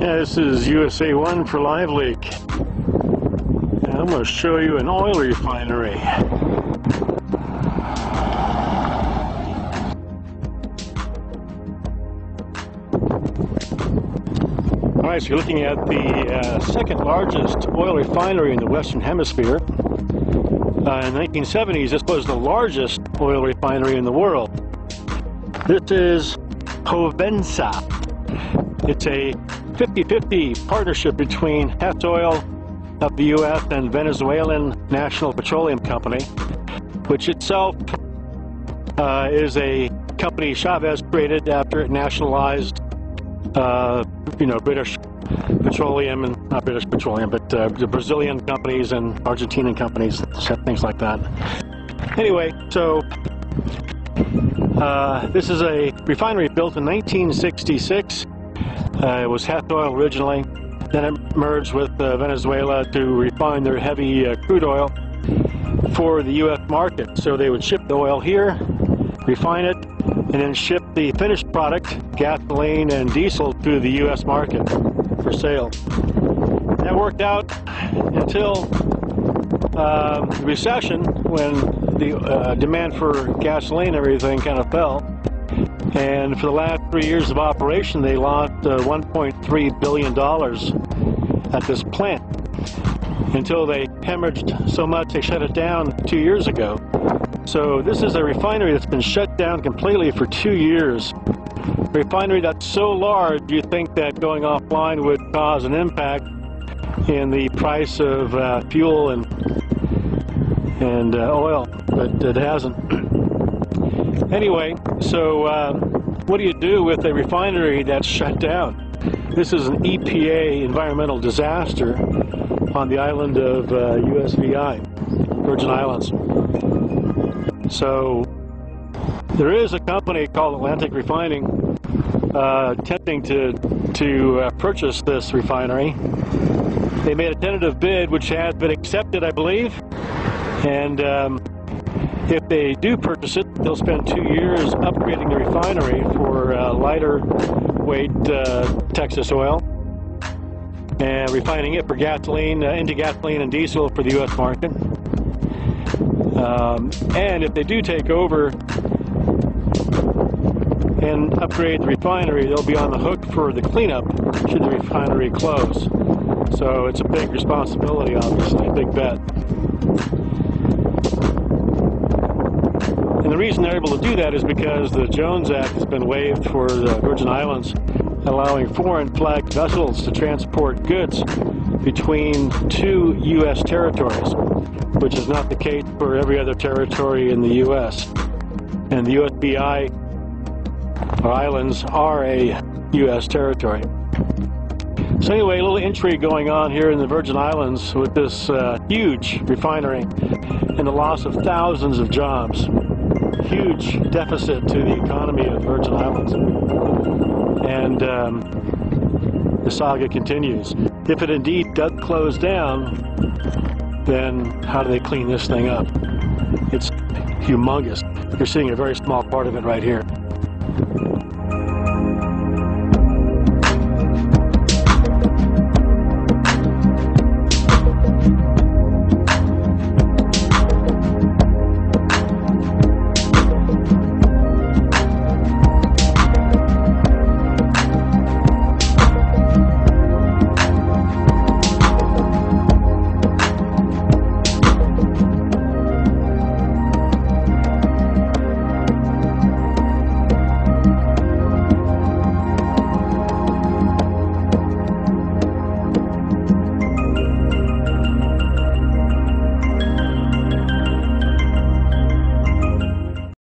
Yeah, this is USA1 for live leak. And I'm going to show you an oil refinery. Alright, so you're looking at the second largest oil refinery in the Western Hemisphere. In the 1970s, this was the largest oil refinery in the world. This is Hovensa. It's a 50-50 partnership between Hess Oil of the US and Venezuelan National Petroleum Company, which itself is a company Chavez created after it nationalized British petroleum, and not British petroleum, but the Brazilian companies and Argentinian companies, things like that. Anyway, so this is a refinery built in 1966. It was Hess Oil originally. Then it merged with Venezuela to refine their heavy crude oil for the U.S. market. So they would ship the oil here, refine it, and then ship the finished product, gasoline and diesel, to the U.S. market for sale. That worked out until the recession, when the demand for gasoline and everything kind of fell. And for the last 3 years of operation, they lost $1.3 billion at this plant, until they hemorrhaged so much they shut it down 2 years ago. So this is a refinery that's been shut down completely for 2 years. A refinery that's so large, you'd think that going offline would cause an impact in the price of fuel and oil, but it hasn't. Anyway, so what do you do with a refinery that's shut down? This is an EPA environmental disaster on the island of USVI, Virgin Islands. So there is a company called Atlantic Refining attempting to purchase this refinery. They made a tentative bid, which has been accepted, I believe, and if they do purchase it, they'll spend 2 years upgrading the refinery for lighter weight Texas oil and refining it for gasoline, into gasoline and diesel for the U.S. market. And if they do take over and upgrade the refinery, they'll be on the hook for the cleanup should the refinery close. So it's a big responsibility, obviously, a big bet. And the reason they're able to do that is because the Jones Act has been waived for the Virgin Islands, allowing foreign flagged vessels to transport goods between 2 U.S. territories, which is not the case for every other territory in the U.S. And the USVI, or islands, are a U.S. territory. So anyway, a little intrigue going on here in the Virgin Islands with this huge refinery and the loss of thousands of jobs. Huge deficit to the economy of the Virgin Islands. And the saga continues. If it indeed does close down, then how do they clean this thing up? It's humongous. You're seeing a very small part of it right here.